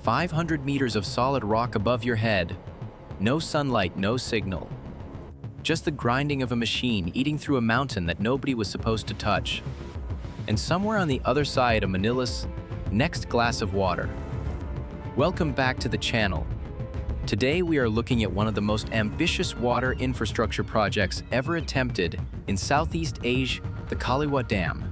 500 meters of solid rock above your head. No sunlight, no signal. Just the grinding of a machine eating through a mountain that nobody was supposed to touch. And somewhere on the other side of Manila's next glass of water. Welcome back to the channel. Today we are looking at one of the most ambitious water infrastructure projects ever attempted in Southeast Asia, the Kaliwa Dam,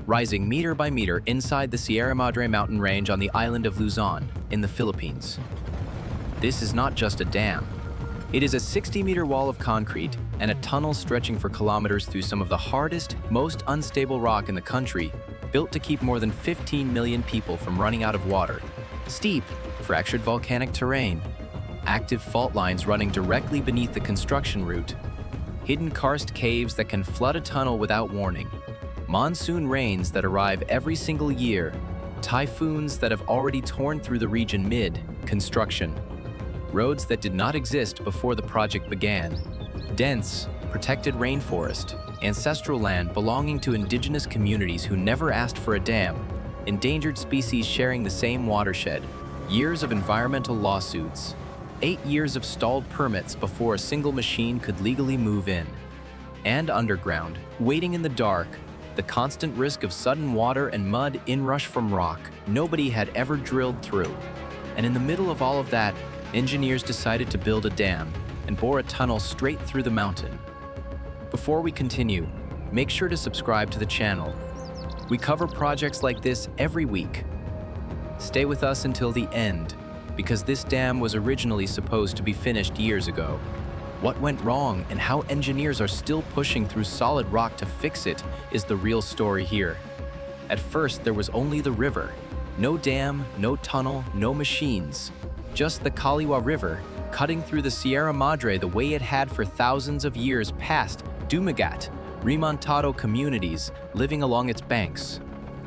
rising meter by meter inside the Sierra Madre mountain range on the island of Luzon in the Philippines. This is not just a dam. It is a 60-meter wall of concrete and a tunnel stretching for kilometers through some of the hardest, most unstable rock in the country, built to keep more than 15 million people from running out of water. Steep, fractured volcanic terrain, active fault lines running directly beneath the construction route, hidden karst caves that can flood a tunnel without warning, monsoon rains that arrive every single year, typhoons that have already torn through the region mid-construction, roads that did not exist before the project began, dense, protected rainforest, ancestral land belonging to indigenous communities who never asked for a dam, endangered species sharing the same watershed, years of environmental lawsuits, 8 years of stalled permits before a single machine could legally move in, and underground, waiting in the dark, the constant risk of sudden water and mud inrush from rock nobody had ever drilled through. And in the middle of all of that, engineers decided to build a dam and bore a tunnel straight through the mountain. Before we continue, make sure to subscribe to the channel. We cover projects like this every week. Stay with us until the end, because this dam was originally supposed to be finished years ago. What went wrong and how engineers are still pushing through solid rock to fix it is the real story here. At first, there was only the river. No dam, no tunnel, no machines. Just the Kaliwa River, cutting through the Sierra Madre the way it had for thousands of years past Dumagat, remontado communities living along its banks,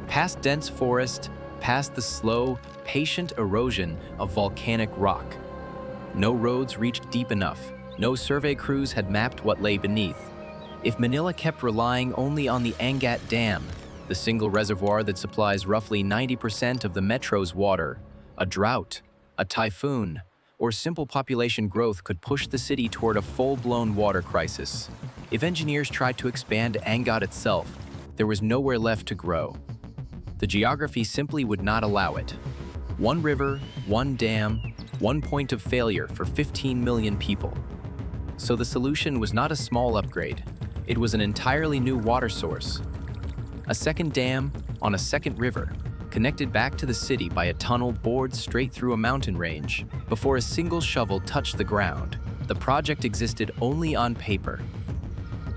past dense forest, past the slow, patient erosion of volcanic rock. No roads reached deep enough. No survey crews had mapped what lay beneath. If Manila kept relying only on the Angat Dam, the single reservoir that supplies roughly 90% of the metro's water, a drought, a typhoon, or simple population growth could push the city toward a full-blown water crisis. If engineers tried to expand Angat itself, there was nowhere left to grow. The geography simply would not allow it. One river, one dam, one point of failure for 15 million people. So the solution was not a small upgrade. It was an entirely new water source. A second dam on a second river, connected back to the city by a tunnel bored straight through a mountain range. Before a single shovel touched the ground, the project existed only on paper.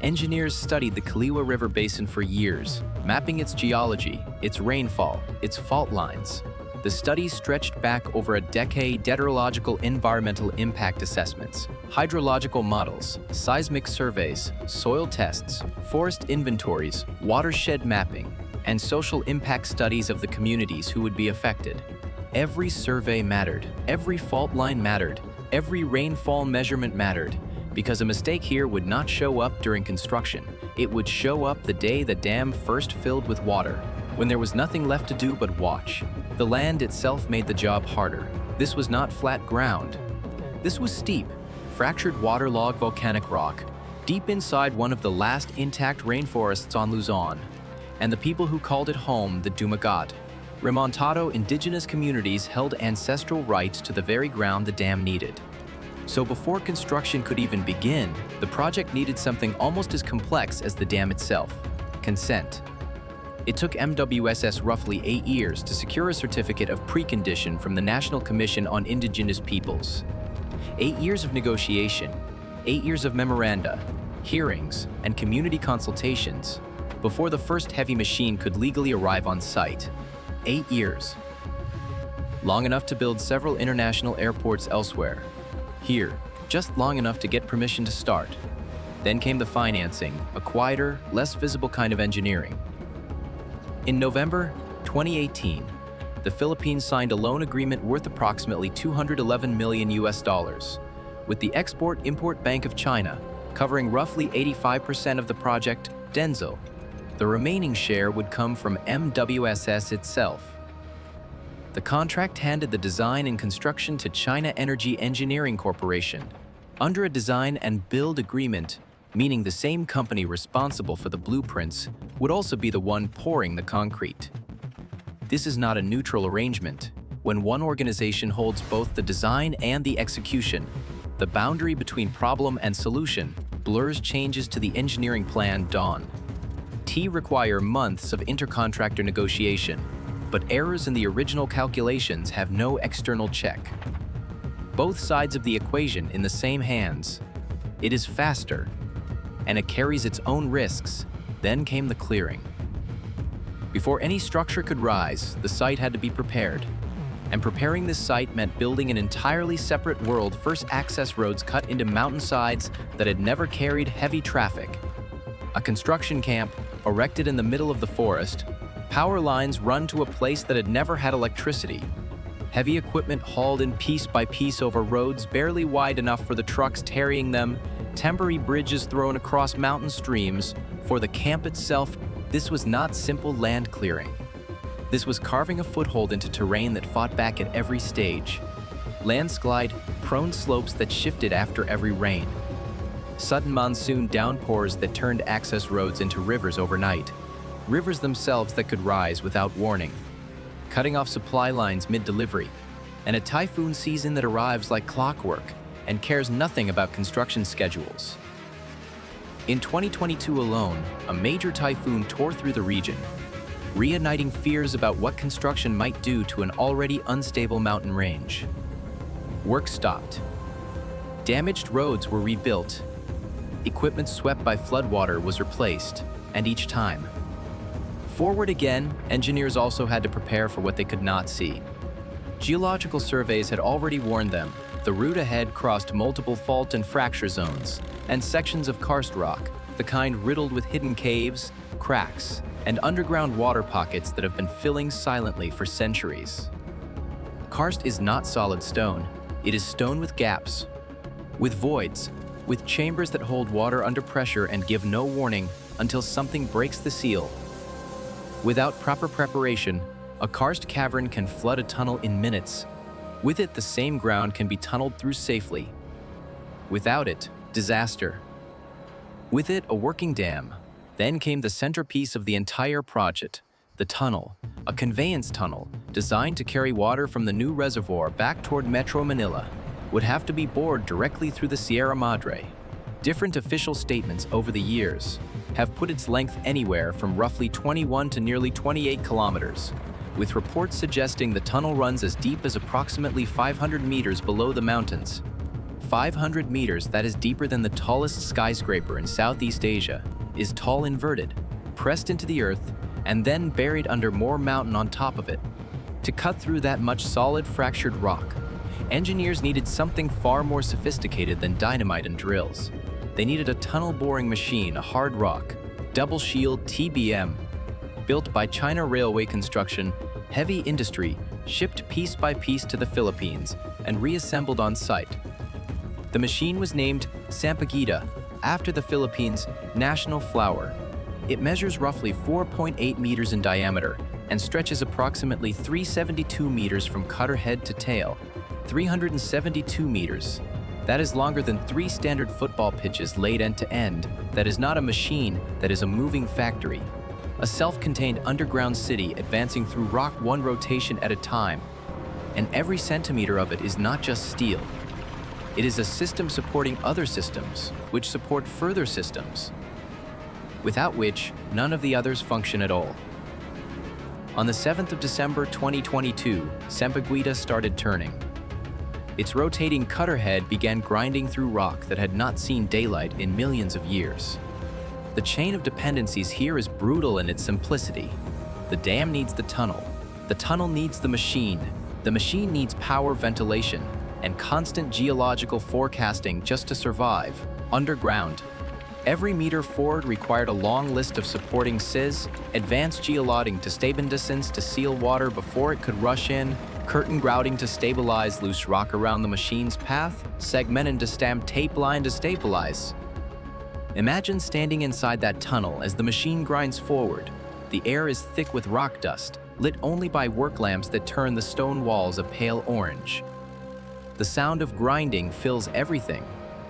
Engineers studied the Kaliwa River basin for years, mapping its geology, its rainfall, its fault lines. The studies stretched back over a decade. Dendrological environmental impact assessments, hydrological models, seismic surveys, soil tests, forest inventories, watershed mapping, and social impact studies of the communities who would be affected. Every survey mattered, every fault line mattered, every rainfall measurement mattered, because a mistake here would not show up during construction. It would show up the day the dam first filled with water, when there was nothing left to do but watch. The land itself made the job harder. This was not flat ground. This was steep, fractured waterlogged volcanic rock, deep inside one of the last intact rainforests on Luzon. And the people who called it home, the Dumagat, remontado indigenous communities held ancestral rights to the very ground the dam needed. So before construction could even begin, the project needed something almost as complex as the dam itself: consent. It took MWSS roughly 8 years to secure a certificate of precondition from the National Commission on Indigenous Peoples. 8 years of negotiation, 8 years of memoranda, hearings, and community consultations before the first heavy machine could legally arrive on site. 8 years. Long enough to build several international airports elsewhere. Here, just long enough to get permission to start. Then came the financing, a quieter, less visible kind of engineering. In November 2018, the Philippines signed a loan agreement worth approximately $211 million with the Export-Import Bank of China, covering roughly 85% of the project, Denso. The remaining share would come from MWSS itself. The contract handed the design and construction to China Energy Engineering Corporation under a design and build agreement, meaning the same company responsible for the blueprints would also be the one pouring the concrete. This is not a neutral arrangement. When one organization holds both the design and the execution, the boundary between problem and solution blurs. Changes to the engineering plan dawn. Require months of intercontractor negotiation, but errors in the original calculations have no external check. Both sides of the equation in the same hands. It is faster, and it carries its own risks. Then came the clearing. Before any structure could rise, the site had to be prepared. And preparing this site meant building an entirely separate world. First access roads cut into mountainsides that had never carried heavy traffic. A construction camp erected in the middle of the forest. Power lines run to a place that had never had electricity. Heavy equipment hauled in piece by piece over roads barely wide enough for the trucks carrying them. Temporary bridges thrown across mountain streams. For the camp itself, this was not simple land clearing. This was carving a foothold into terrain that fought back at every stage. Landslide-prone slopes that shifted after every rain. Sudden monsoon downpours that turned access roads into rivers overnight. Rivers themselves that could rise without warning. Cutting off supply lines mid-delivery. And a typhoon season that arrives like clockwork and cares nothing about construction schedules. In 2022 alone, a major typhoon tore through the region, reigniting fears about what construction might do to an already unstable mountain range. Work stopped. Damaged roads were rebuilt. Equipment swept by floodwater was replaced, and each time. Forward again, engineers also had to prepare for what they could not see. Geological surveys had already warned them. The route ahead crossed multiple fault and fracture zones, and sections of karst rock, the kind riddled with hidden caves, cracks, and underground water pockets that have been filling silently for centuries. Karst is not solid stone. It is stone with gaps, with voids, with chambers that hold water under pressure and give no warning until something breaks the seal. Without proper preparation, a karst cavern can flood a tunnel in minutes. With it, the same ground can be tunneled through safely. Without it, disaster. With it, a working dam. Then came the centerpiece of the entire project, the tunnel, a conveyance tunnel designed to carry water from the new reservoir back toward Metro Manila, would have to be bored directly through the Sierra Madre. Different official statements over the years have put its length anywhere from roughly 21 to nearly 28 kilometers, with reports suggesting the tunnel runs as deep as approximately 500 meters below the mountains. 500 meters, that is deeper than the tallest skyscraper in Southeast Asia, is tall inverted, pressed into the earth, and then buried under more mountain on top of it. To cut through that much solid fractured rock, engineers needed something far more sophisticated than dynamite and drills. They needed a tunnel boring machine, a hard rock, double shield TBM, built by China Railway Construction, heavy industry, shipped piece by piece to the Philippines and reassembled on site. The machine was named Sampaguita, after the Philippines' national flower. It measures roughly 4.8 meters in diameter and stretches approximately 372 meters from cutter head to tail. 372 meters. That is longer than 3 standard football pitches laid end to end. That is not a machine, that is a moving factory. A self-contained underground city advancing through rock one rotation at a time. And every centimeter of it is not just steel. It is a system supporting other systems, which support further systems, without which none of the others function at all. On the 7th of December 2022, Sampaguita started turning. Its rotating cutter head began grinding through rock that had not seen daylight in millions of years. The chain of dependencies here is brutal in its simplicity. The dam needs the tunnel needs the machine needs power, ventilation, and constant geological forecasting just to survive, underground. Every meter forward required a long list of supporting SIS, advanced geologging to stabilizers to seal water before it could rush in, curtain grouting to stabilize loose rock around the machine's path, segment and stamp tape line to stabilize. Imagine standing inside that tunnel as the machine grinds forward. The air is thick with rock dust, lit only by work lamps that turn the stone walls a pale orange. The sound of grinding fills everything,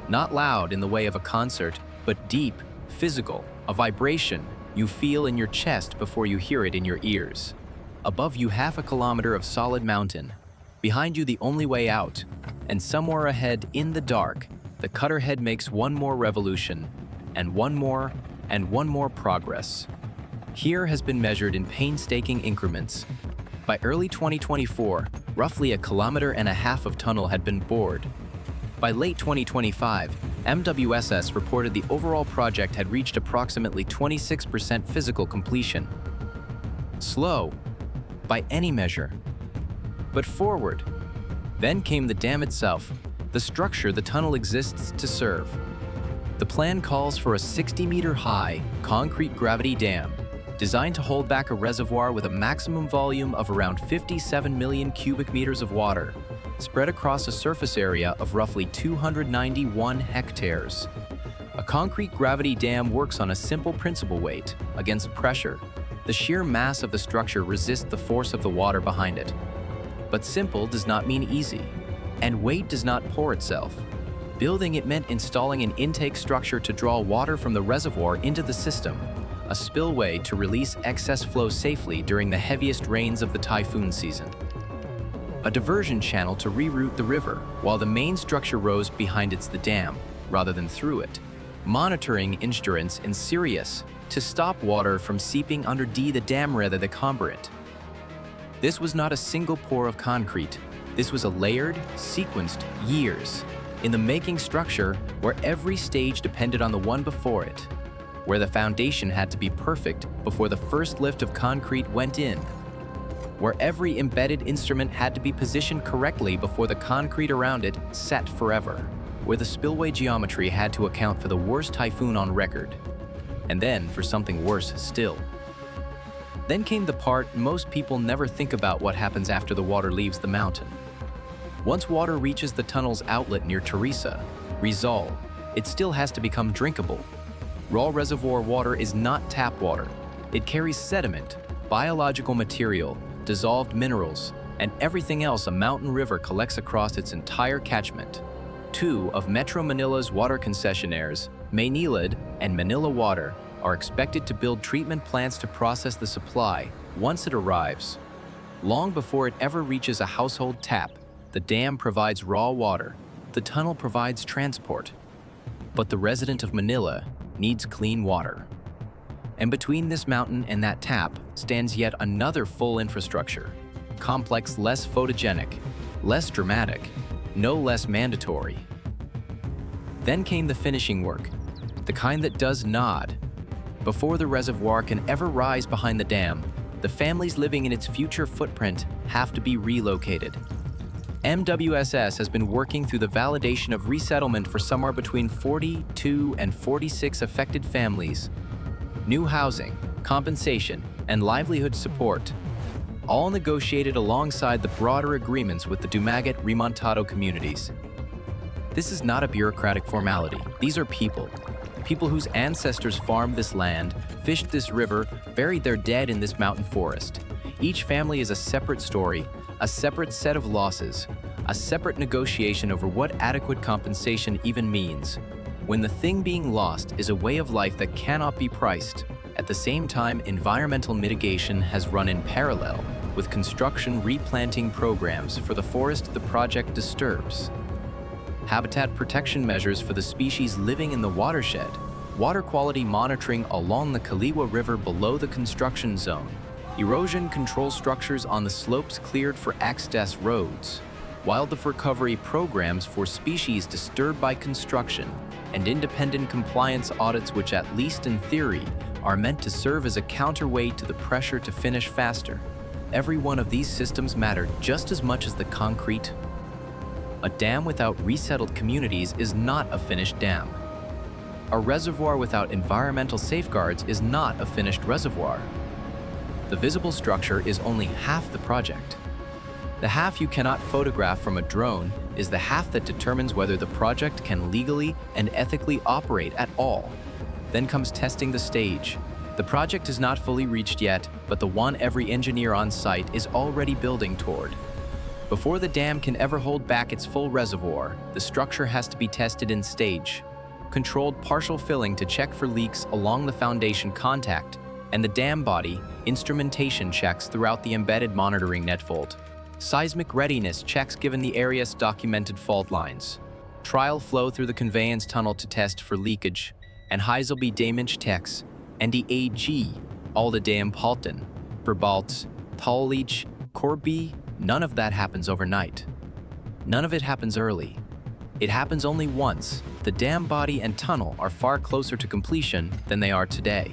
not loud in the way of a concert, but deep, physical, a vibration you feel in your chest before you hear it in your ears. Above you, 1/2 kilometer of solid mountain. Behind you, the only way out. And somewhere ahead, in the dark, the cutter head makes one more revolution, and one more progress. Here has been measured in painstaking increments. By early 2024, roughly 1.5 kilometers of tunnel had been bored. By late 2025, MWSS reported the overall project had reached approximately 26% physical completion. Slow, by any measure. But forward. Then came the dam itself, the structure the tunnel exists to serve. The plan calls for a 60-meter-high, concrete gravity dam, designed to hold back a reservoir with a maximum volume of around 57 million cubic meters of water, spread across a surface area of roughly 291 hectares. A concrete gravity dam works on a simple principle: weight against pressure. The sheer mass of the structure resists the force of the water behind it. But simple does not mean easy, and weight does not pour itself. Building it meant installing an intake structure to draw water from the reservoir into the system, a spillway to release excess flow safely during the heaviest rains of the typhoon season, a diversion channel to reroute the river while the main structure rose behind the dam rather than through it, monitoring insurance in Sirius to stop water from seeping under the dam rather than comber it. This was not a single pour of concrete. This was a layered, sequenced, years in the making structure where every stage depended on the one before it, where the foundation had to be perfect before the first lift of concrete went in, where every embedded instrument had to be positioned correctly before the concrete around it set forever, where the spillway geometry had to account for the worst typhoon on record, and then for something worse still. Then came the part most people never think about: what happens after the water leaves the mountain. Once water reaches the tunnel's outlet near Teresa, Rizal, it still has to become drinkable. Raw reservoir water is not tap water. It carries sediment, biological material, dissolved minerals, and everything else a mountain river collects across its entire catchment. Two of Metro Manila's water concessionaires, Maynilad and Manila Water, are expected to build treatment plants to process the supply once it arrives. Long before it ever reaches a household tap, the dam provides raw water, the tunnel provides transport. But the resident of Manila needs clean water. And between this mountain and that tap stands yet another full infrastructure, complex, less photogenic, less dramatic, no less mandatory. Then came the finishing work, the kind that does nod. Before the reservoir can ever rise behind the dam, the families living in its future footprint have to be relocated. MWSS has been working through the validation of resettlement for somewhere between 42 and 46 affected families. New housing, compensation, and livelihood support, all negotiated alongside the broader agreements with the Dumaguete Remontado communities. This is not a bureaucratic formality. These are people. People whose ancestors farmed this land, fished this river, buried their dead in this mountain forest. Each family is a separate story, a separate set of losses, a separate negotiation over what adequate compensation even means, when the thing being lost is a way of life that cannot be priced. At the same time, environmental mitigation has run in parallel with construction replanting programs for the forest the project disturbs. Habitat protection measures for the species living in the watershed, water quality monitoring along the Kaliwa River below the construction zone, erosion control structures on the slopes cleared for access roads, wildlife recovery programs for species disturbed by construction, and independent compliance audits which, at least in theory, are meant to serve as a counterweight to the pressure to finish faster. Every one of these systems matter just as much as the concrete. A dam without resettled communities is not a finished dam. A reservoir without environmental safeguards is not a finished reservoir. The visible structure is only half the project. The half you cannot photograph from a drone is the half that determines whether the project can legally and ethically operate at all. Then comes testing the stage, The project is not fully reached yet, but the one every engineer on site is already building toward. Before the dam can ever hold back its full reservoir, the structure has to be tested in stage. Controlled partial filling to check for leaks along the foundation contact, and the dam body, instrumentation checks throughout the embedded monitoring netfold. Seismic readiness checks given the area's documented fault lines. Trial flow through the conveyance tunnel to test for leakage, and Heiselby damage checks, and the AG, all the dam Palten, Verbalts, Taulich, Corby, none of that happens overnight. None of it happens early. It happens only once. The dam body and tunnel are far closer to completion than they are today.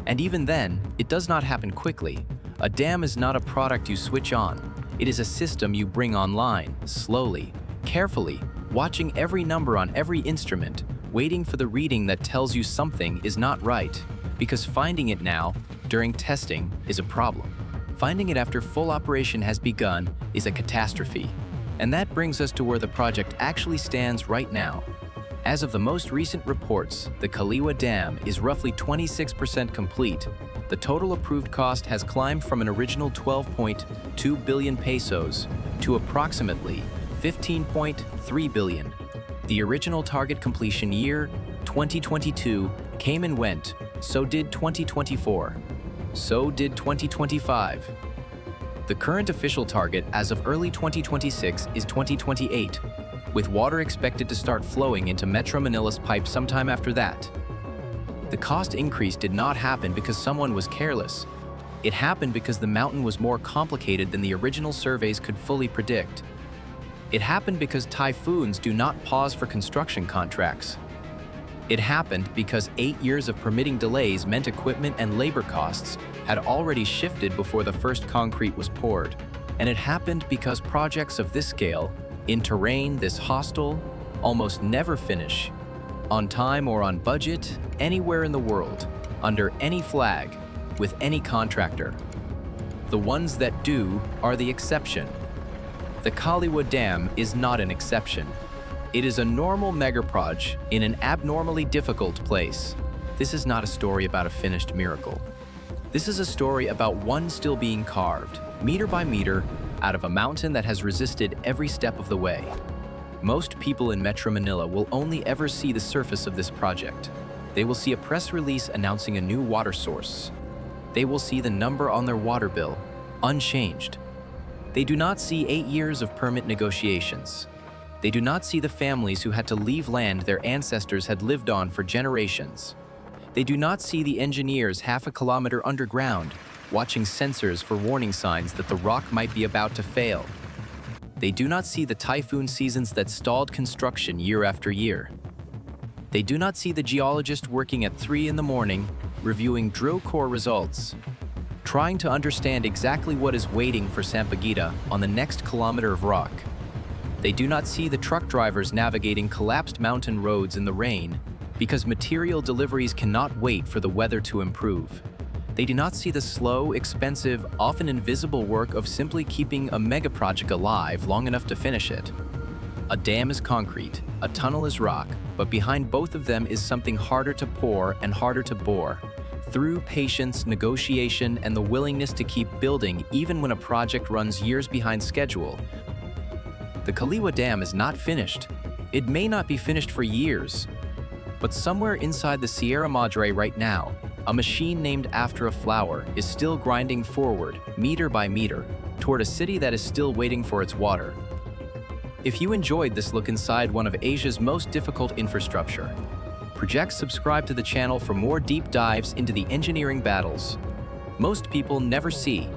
And even then, it does not happen quickly. A dam is not a product you switch on. It is a system you bring online, slowly, carefully, watching every number on every instrument, waiting for the reading that tells you something is not right, because finding it now, during testing, is a problem. Finding it after full operation has begun is a catastrophe. And that brings us to where the project actually stands right now. As of the most recent reports, the Kaliwa Dam is roughly 26% complete. The total approved cost has climbed from an original 12.2 billion pesos to approximately 15.3 billion. The original target completion year, 2022, came and went. So did 2024. So did 2025. The current official target as of early 2026 is 2028, with water expected to start flowing into Metro Manila's pipe sometime after that. The cost increase did not happen because someone was careless. It happened because the mountain was more complicated than the original surveys could fully predict. It happened because typhoons do not pause for construction contracts. It happened because 8 years of permitting delays meant equipment and labor costs had already shifted before the first concrete was poured. And it happened because projects of this scale, in terrain this hostile, almost never finish, on time or on budget, anywhere in the world, under any flag, with any contractor. The ones that do are the exception. The Kaliwa Dam is not an exception. It is a normal megaproject in an abnormally difficult place. This is not a story about a finished miracle. This is a story about one still being carved, meter by meter, out of a mountain that has resisted every step of the way. Most people in Metro Manila will only ever see the surface of this project. They will see a press release announcing a new water source. They will see the number on their water bill, unchanged. They do not see 8 years of permit negotiations. They do not see the families who had to leave land their ancestors had lived on for generations. They do not see the engineers half a kilometer underground, watching sensors for warning signs that the rock might be about to fail. They do not see the typhoon seasons that stalled construction year after year. They do not see the geologist working at 3 in the morning, reviewing drill core results, trying to understand exactly what is waiting for Sampaguita on the next kilometer of rock. They do not see the truck drivers navigating collapsed mountain roads in the rain because material deliveries cannot wait for the weather to improve. They do not see the slow, expensive, often invisible work of simply keeping a megaproject alive long enough to finish it. A dam is concrete, a tunnel is rock, but behind both of them is something harder to pour and harder to bore. Through patience, negotiation, and the willingness to keep building even when a project runs years behind schedule. The Kaliwa Dam is not finished. It may not be finished for years. But somewhere inside the Sierra Madre right now, a machine named after a flower is still grinding forward, meter by meter, toward a city that is still waiting for its water. If you enjoyed this look inside one of Asia's most difficult infrastructure projects, subscribe to the channel for more deep dives into the engineering battles most people never see.